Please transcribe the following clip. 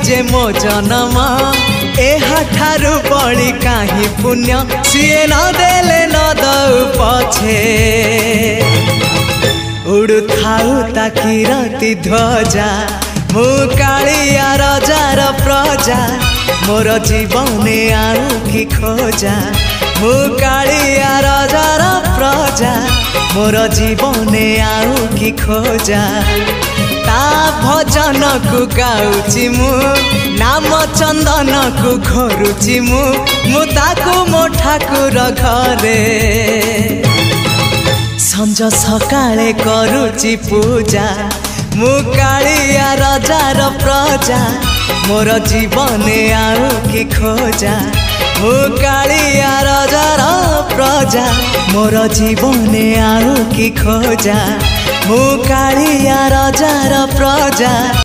जे मो जन्म एहाठारु बड़ी काहि पुण्य सीए न देले न दउ पछे उड़ु थाउ ताकि रति ध्वजा मु कालिया रजार प्रजा मोर जीवने आउ कि खोजा मु कालिया रजार प्रजा मोर जीवने आउ कि खोजा ता भजन को गाउची मु नाम चंदन को घोरुची मु ताकू मो ठाकुर घरे संज सकाळे करूची पूजा मु कालिया रजार प्रजा मोर जीवने आउ कि खोजा मु कालिया रजार प्रजा मोर जीवने आउ कि खोजा मु कालिया रजार प्रजा।